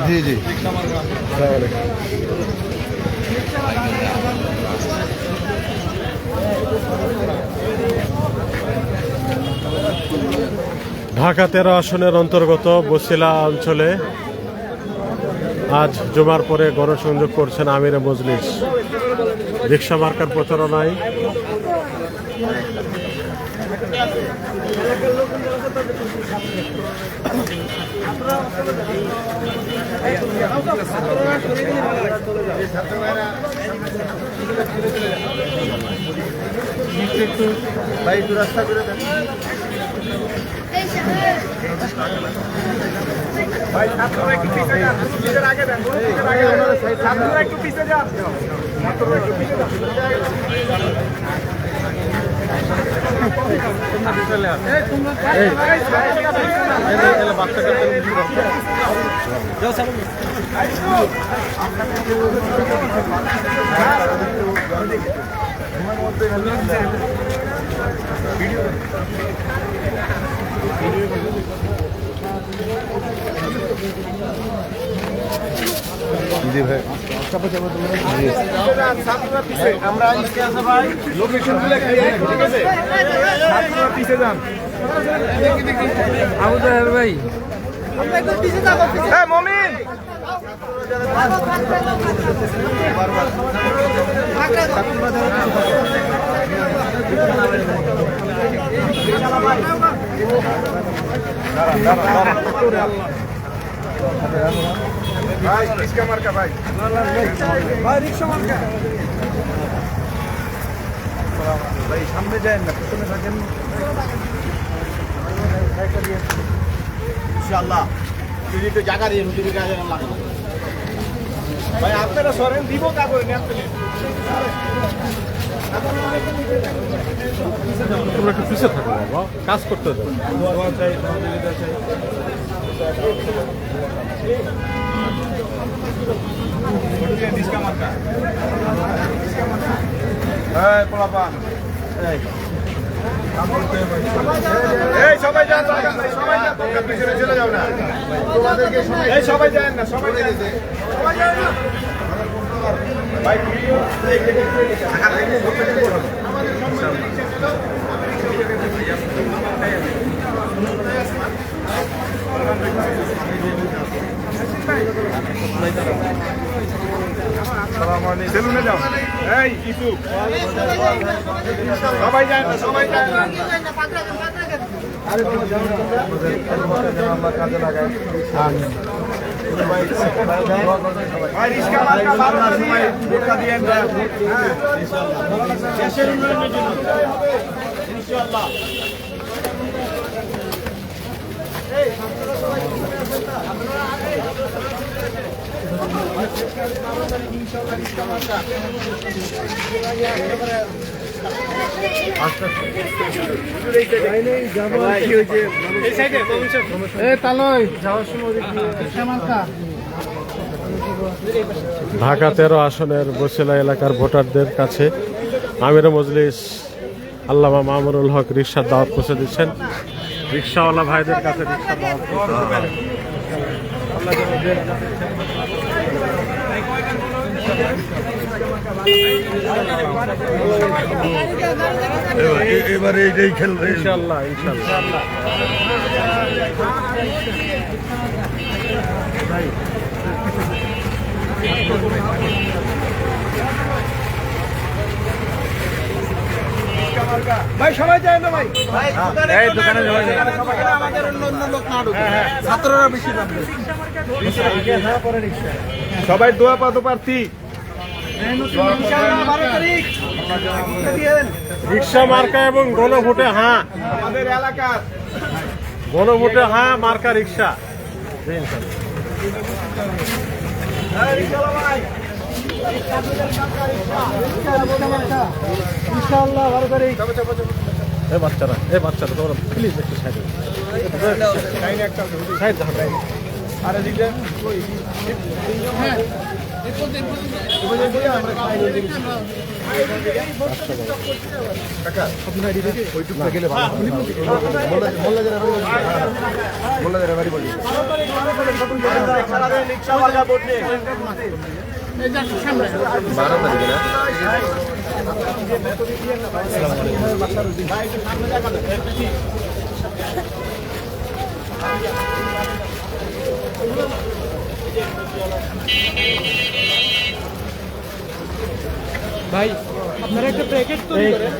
জি জি ঢাকা 13 আসনের অন্তর্গত বছিলা অঞ্চলে আজ জুমার পরে গণসংযোগ করছেন আমিরে মজলিস। রিকশা মার্কার প্রচারণায় ভাই একটু রাস্তা করে দেন ভাই, ছাত্ররা একটু পিছে যান, পিছের আগে দেন, পিছের আগে দেন, ছাত্ররা একটু পিছে যান, ছাত্ররা একটু পিছে যান। জি ভাই আমরা লোকেশন গুলো ঠিক আছে, ছাত্ররা পিছে যান। আবু জাহের ভাই হ্যাঁ মমিন ভাই রিক্সা মার্কা ভাই ভাই রিক্সা মার্কা ভাই সামনে যান না পিছনে থাকেন ইনশাআল্লাহ তুই তো জায়গা দিয়ে তুই কাজে না লাগে ভাই আপনারা সরেন দিব কা করে নেন তোমরা একটু পিছিয়ে থাকো বাবা, কাজ করতে দাও। দোয়া চাই সহযোগিতা চাই রিক্সা মার্কা এই পোলাপান এই সবাই যান, সবাই যান, তোমরা পিছনে চলে যাও না, তোমাদেরকে এই সবাই যান না, সবাই যান, সবাই যান না ভাই ভিডিও সেলুনে যাও এই কিছু সবাই যায় না, সবাই যায় না, আমরা কাজে লাগাই ভাই রিক্সা মার্কা বারোটার সময় ভোটটা দিয়ে দেশের উন্নয়নের জন্য ইনশাআল্লাহ। ঢাকা 13 আসনের বছিলা এলাকার ভোটারদের কাছে আমিরে মজলিস আল্লামা মামুনুল হক রিকশার দাওয়াত পৌঁছে দিচ্ছেন। রিকশাওয়ালা ভাইদের কাছে রিকশার দাওয়াত এবারে এইটাই খেলবে ইনশাআল্লাহ ইনশাআল্লাহ। ভাই সবাই যায় না ভাই, এই দোকানে সবাই যায়। আমাদের অন্য লোক না ঢুকে, ছাত্ররা বেশি নামবে। সবাই দোয়া পাতো প্রার্থী রিকশা মার্কা এবং গণভোটে হ্যাঁ, আমাদের এলাকার গণভোটে হ্যাঁ মার্কা রিকশা। ইনশাআল্লাহ ভালো করে এই বাচ্চারা তোমরা প্লিজ একটু সাইড সাইড ধাক্কা। আরে দিকে হ্যাঁ রিক্সা মার্কা ভোট দিন। ভাই আপনারা একটা প্যাকেট তৈরি করেন।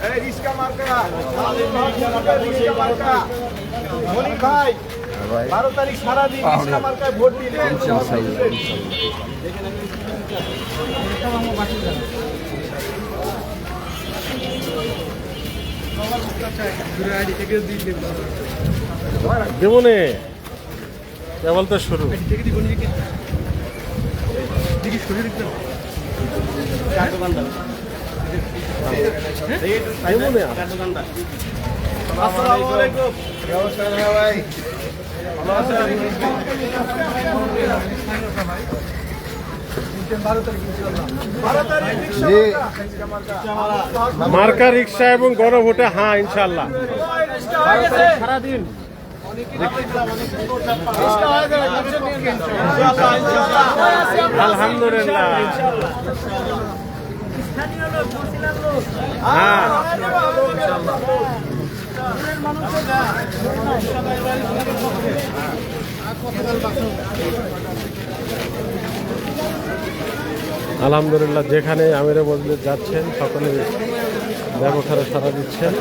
এই রিক্সা মার্কা, রিক্সা মার্কা। মনির ভাই 12 তারিখ সারাদিন রিক্সা মার্কায় ভোট দিলেন। দেবনে কেবল তো শুরু। দেবনে আসসালামু আলাইকুম। নমস্কার ভাই। ভালো আছেন? মার্কা রিক্সা এবং গণভোটে হ্যাঁ ইনশাল্লাহ। সারাদিন আলহামদুলিল্লাহ। হ্যাঁ আলহামদুলিল্লাহ, যেখানে আমিরে মজলিস যাচ্ছেন সকলে ব্যাপক হারে সাড়া দিচ্ছেন।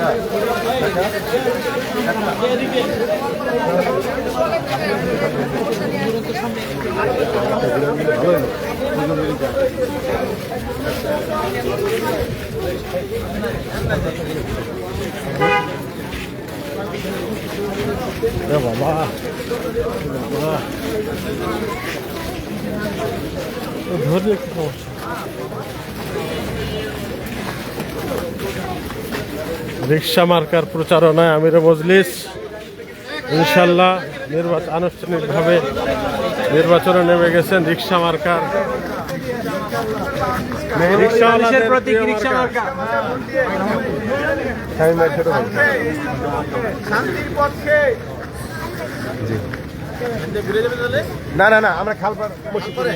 বাবা ধরলে কি সমস্যা। রিক্সা মার্কার প্রচারণায় আমিরে মজলিস ইনশাল্লাহ আনুষ্ঠানিকভাবে নির্বাচনে নেমে গেছেন। রিক্সা মার্কার মানুষের প্রতীক রিক্সা মার্কা। শান্তির পক্ষে। না না না, আমরা খালপার মসজিদ করে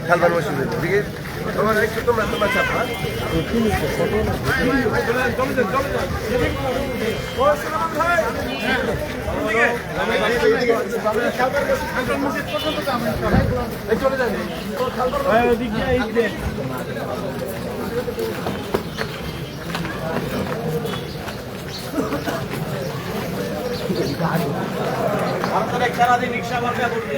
খালপার মসজিদ দিকে তোমার একটু তোমরা চাপা। চলে যান সারাদিন রিক্সা মার্কা করতে।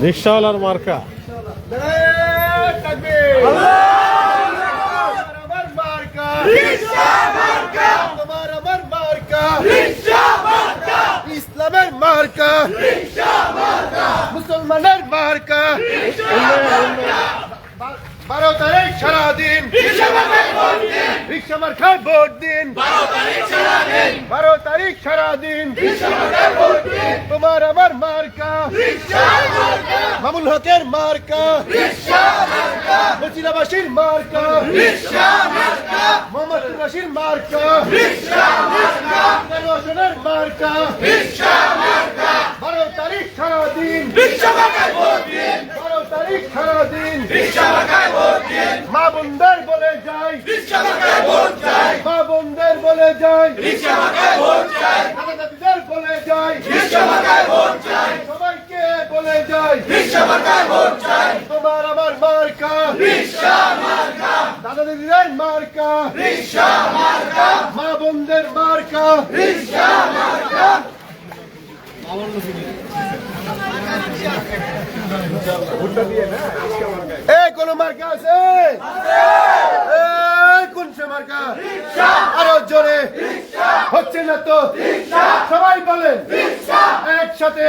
রিক্সাওয়ালার মার্কা ইসলামের মার্কা, মুসলমানের মার্কা। 12 তারিখ সারাদিন রিক্সা মার্কায় ভোট দিন। 12 তারিখ সারাদিন তোমার আমার মার্কা, মামুল হকের মার্কা, বচিলাবাসীর মার্কা, মোহাম্মদ রাশির মার্কা, রোশনের মার্কা। 12 তারিখ সারাদিন 12 তারিখ সারাদিন মা বোনদের বলে যাই, মা বোনদের বলে যাই, দাদা দাদিদের বলে যাই, সবাইকে বলে যাই তোমার আমার মার্কা, দাদা দিদিদের মার্কা, মা বোনদের মার্কা। কোন মার্কা আছে? কোন রিকশা মার্কা আরো জোরে হচ্ছে না তো সবাই বলেন একসাথে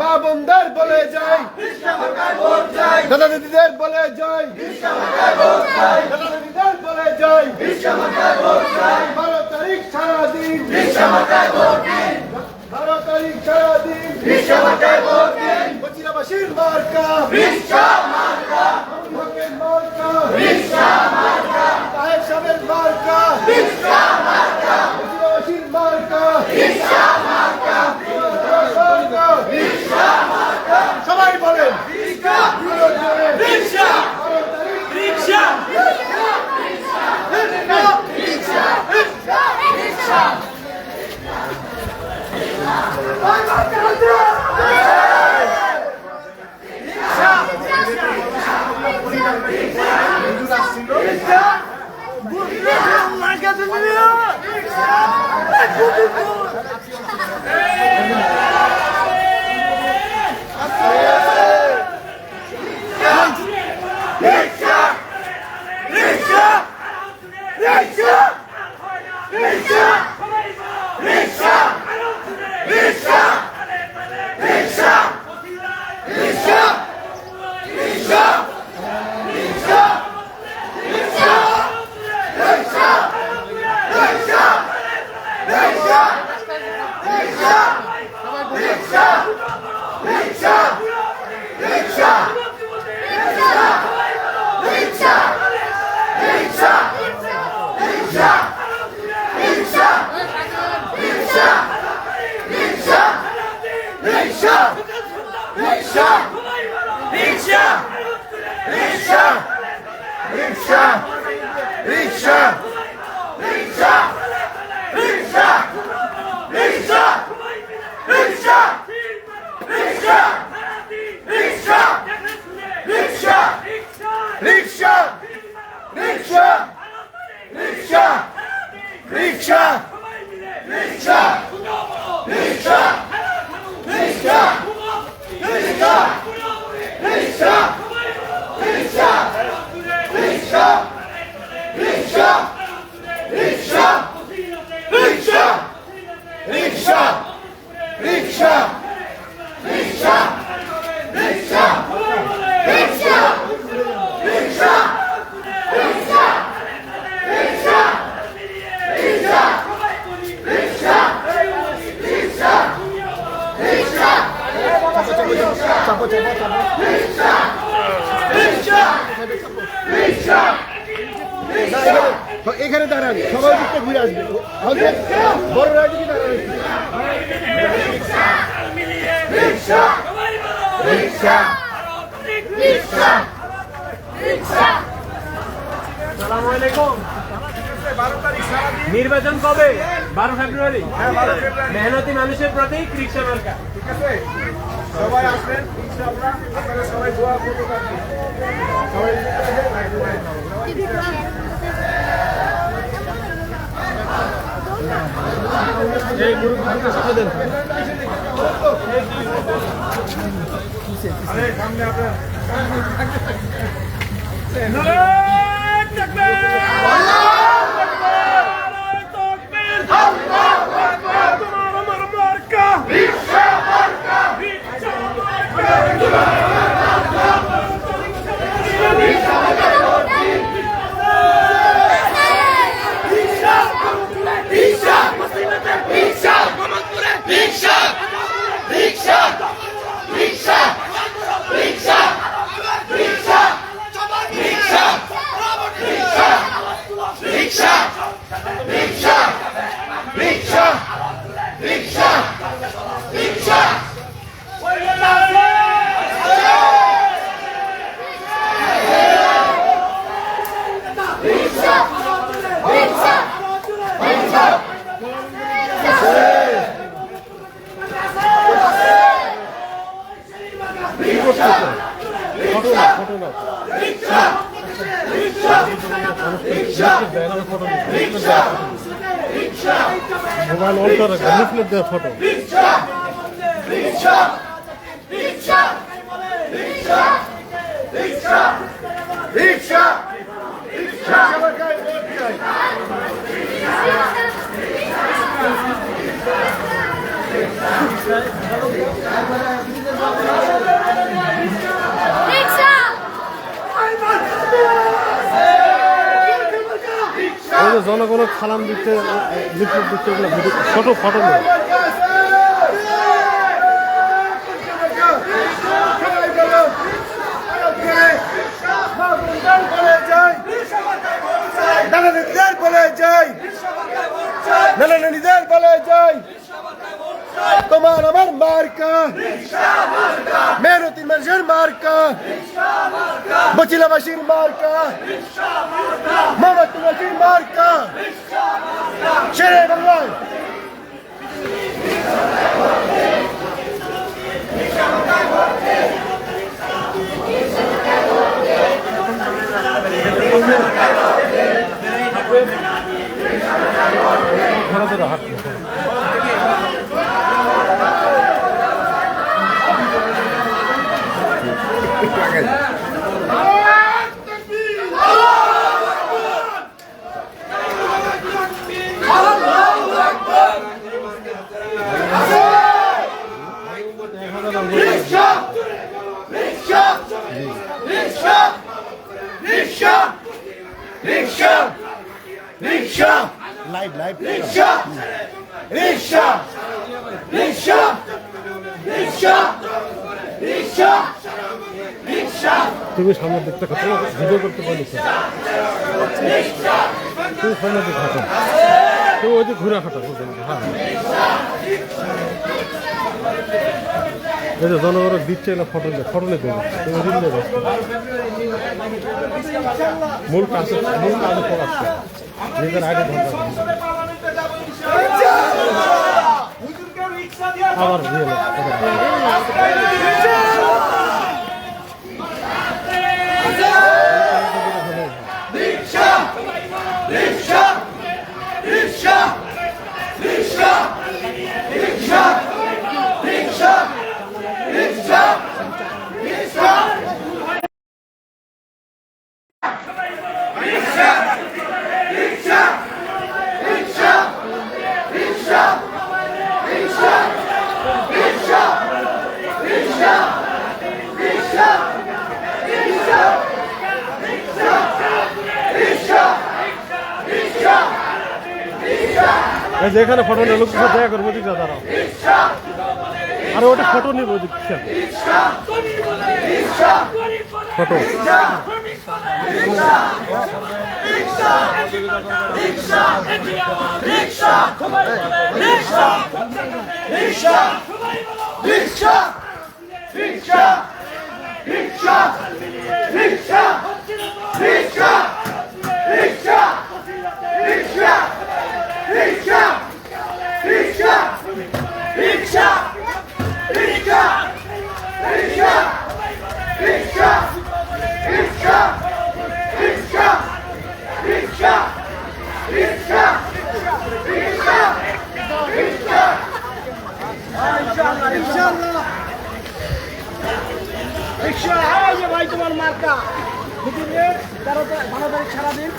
মা বোনদের বলে যাই দাদা দিদিদের বলে যাই দাদা দিদিদের বলে যাই 12 তারিখ সারাদিন 12 তারিখ সারাদিন বচিরাবাসীর মার্কা হকের মার্কা তাহের সাহেবের মার্কা বচিরাবাসীর মার্কা সবাই বলেন এখানে দাঁড়ান সবাই দিকটা ঘুরে আসবে বড় রাজনীতি দাঁড়ান নির্বাচন কবে? 12 ফেব্রুয়ারি। মেহনতি মানুষের প্রতীক রিকশা মার্কা। ঠিক আছে সবাই আসবেন ইনশাআল্লাহ আপনারা সবাই দোয়া করতে থাকবেন সবাই এই গ্রুপকে সাথে দেন। আরে সামনে আপনারা মোবাইল অন করে লিফলেট দেওয়া ফটো রিকশা চাই। জনগণের সালাম দিচ্ছে, লিফলেট দিচ্ছে, এগুলো ছোট ফটো নেই। তোমার আমার মার্কা মেহনতি মানুষের মার্কা, বচিলাবাসীর মার্কা, মামাতুবাসীর মার্কা, শেরে বাংলায়। তুমি সামনের দিকটা কত ভিডিও করতে পারিস, তুমি সামনের দিকে হাঁটো, তুমি ওই দিকে ঘুরে হাঁটো। হ্যাঁ, এই যে জনগণের দিচ্ছে এগুলো ফটো নিতে তুমি দিলে মূল কাজে প্রকাশ করে নিজের আগে ধরতে আবার যেখানে ফটো নিয়ে লোক দেখা করবো দিক দাঁড়াও, আরে ওটা ফটো নিব দিক ফটো। ভাই তোমার মার্কা ভালো তারিখ সারাদিন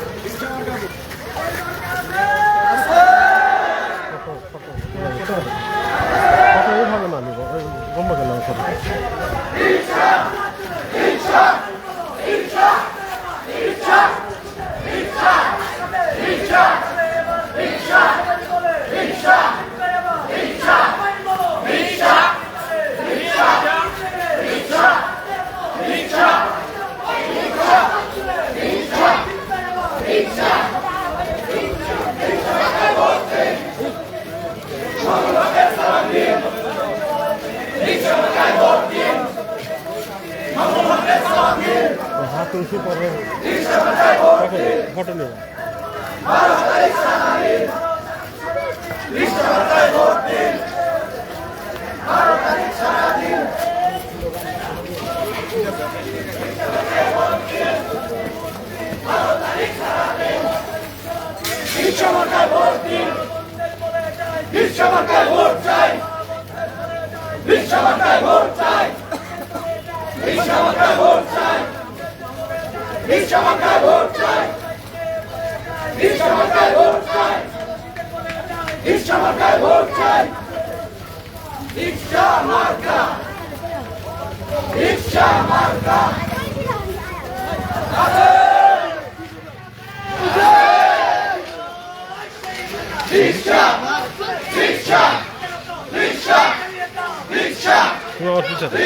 এইভাবে না নিব গম্বা কেন ফটো হাত উঁচু করে ফটো নেব। তুমি আমার পিছনে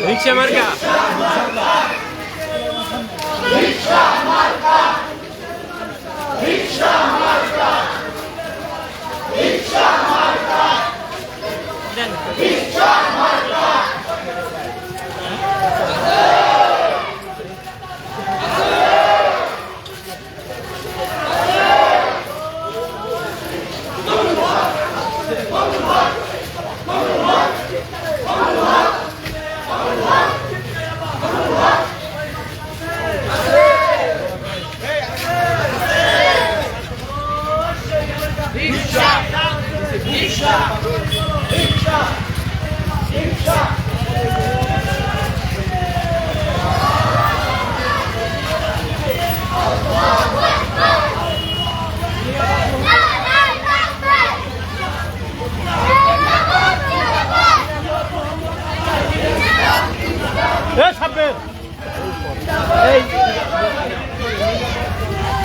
রিক্সা মার্কা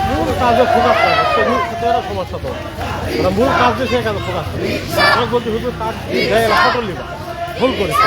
মূল কাজে ফোকাস করে সমস্যা তো মূল কাজ দিয়ে সে কাজে ফোকাস করে আমি বলছি হুজুর কাজ ফটো লিবা ভুল করেছে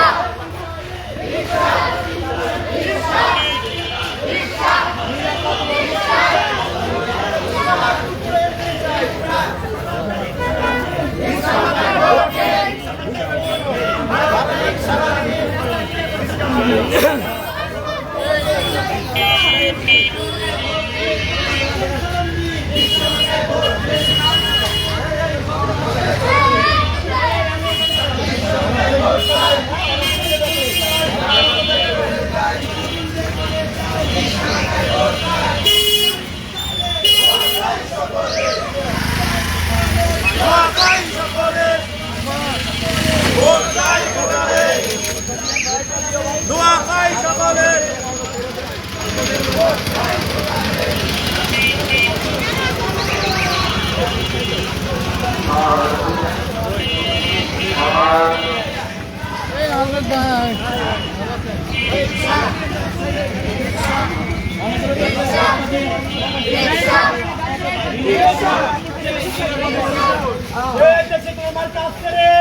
মার্কা আসছে রে,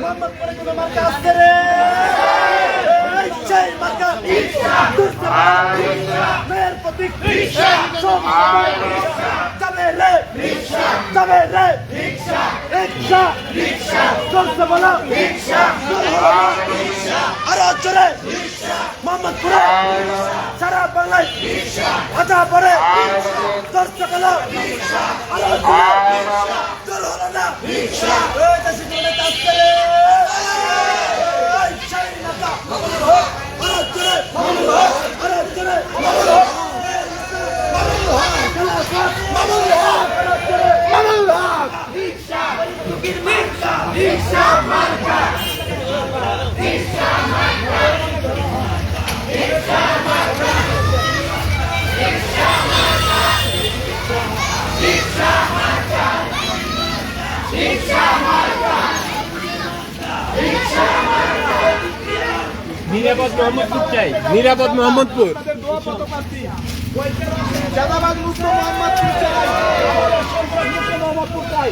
মোহাম্মদপুরে কোনো মার্কা আসছে রে, এই সেই মার্কা মেয়ের প্রতীক যাবে রে, যাবে রে, রিক্সা চলছে বলো, আরো জোরে মোহাম্মদপুরে সারা বাংলায় আধা পরে চলছে বলো, আরো জোরে জোর হলো না, এই দেশে জীবনে কাজ করে এই সেই মার্কা আরো জোরে আরো জোরে নিরাপদ মোহাম্মদপুর চাই, নিরাপদ মোহাম্মদপুর। জাদাবাদ মুক্ত মোহাম্মদপুর চাই, সন্ত্রাস মুক্ত মোহাম্মদপুর চাই,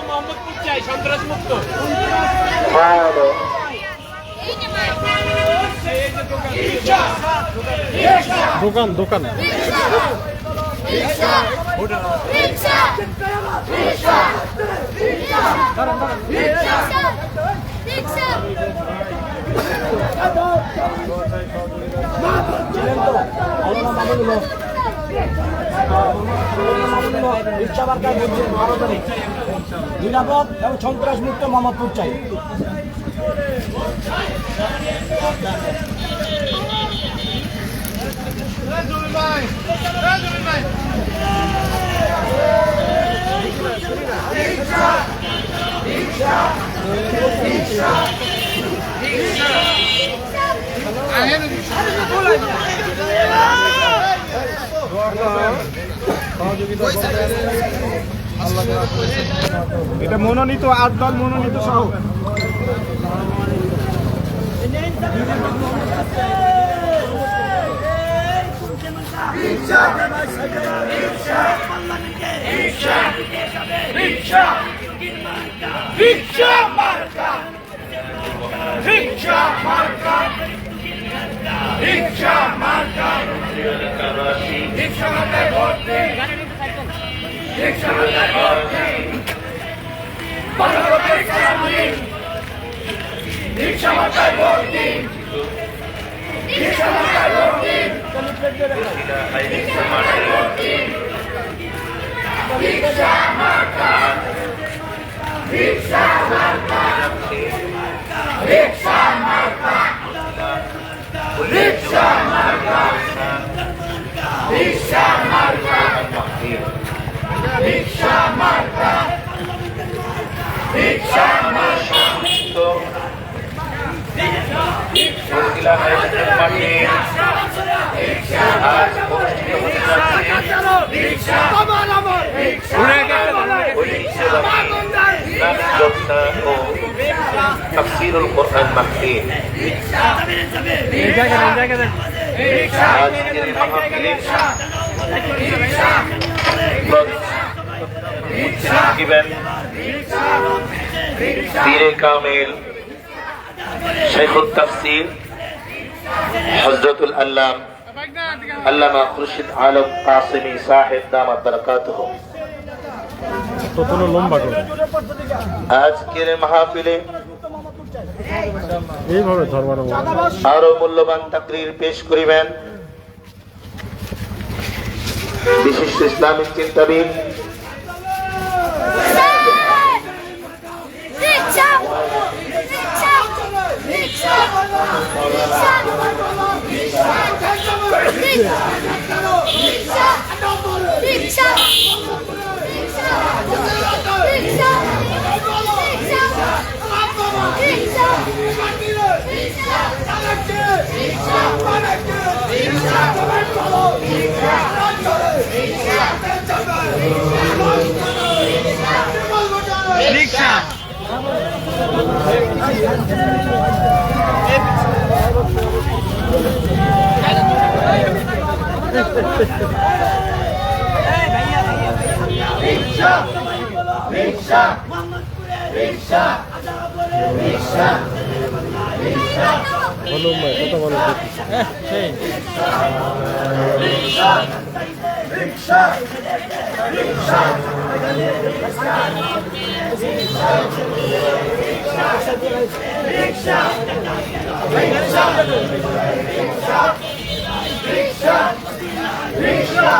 মোহাম্মদপুর চাই, সন্ত্রাস মুক্ত। দোকান দোকান নিরাপদ এবং সন্ত্রাস মুক্ত মোহাম্মদপুর চাই। এটা মনোনীত 8 দল মনোনীত সহ তাফসীরুল কোরআন মাহফিল আজকের মাহফিলে দিবেন পীরে কামিল শাইখুত তাফসীর হযরতুল আল্লামা খুরশিদ আলম কাসিমি সাহেব দামাত বারাকাতুহু। তো লম্বা করে আজকের মাহফিলে এইভাবে ধর্মার আরো মূল্যবান তাকরীর পেশ করিবেন বিশিষ্ট ইসলামিক চিন্তাবিদ রিকশা মোহাম্মদপুরে রিকশা আদাবরে রিকশা রিকশা বলুন ভাই কত বড় সেই রিকশা রিকশা রিকশা রিকশা রিকশা রিকশা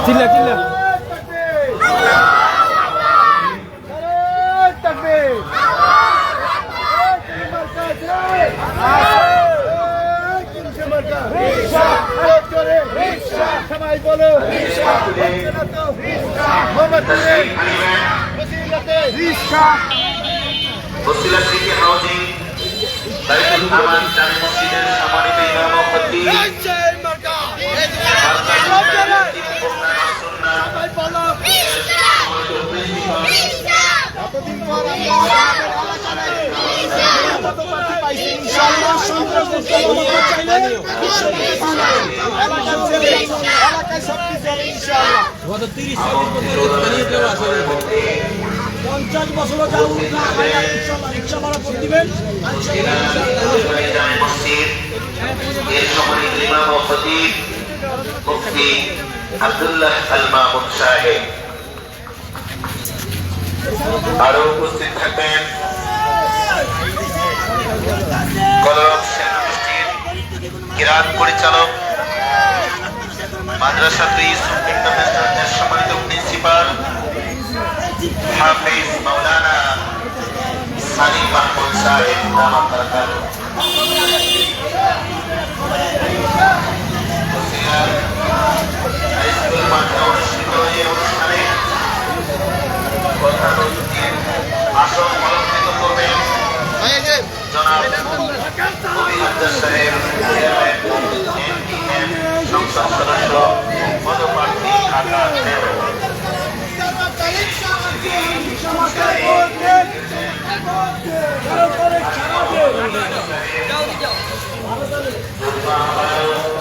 চিল্লা চিল্লা সবাই বলো বসিলা সিটি হাউজিং দায়িত্ব আমার জামে মসজিদের সম্মানিত ইমাম ও খতিব গত 30-40 বছর 50 বছর যাও রিক্সা ভাড়া করে দিবেন জামে মসজিদ এর সম্মানিত ইমাম ও খতিব মুফতি আব্দুল্লাহ আল মামুন সাহেব আরো উপস্থিত থাকবেন কলরব সেনাগোষ্ঠীর কিরাত পরিচালক মাদ্রাসা ইন্টারন্যাশনালের সম্মানিত প্রিন্সিপাল হাফিজ মাওলানা সালিম মাহমুদ সাহেব দামাত বারাকাতুহু হাইস্কুল মাঠে অনুষ্ঠিত এই অনুষ্ঠানে প্রধান অতিথির আসন অলঙ্কৃত করবেন জনাব কবি হাজার সাহেব চেয়ারম্যান এনটিএম সংসদ সদস্য পদপ্রার্থী ঢাকা 13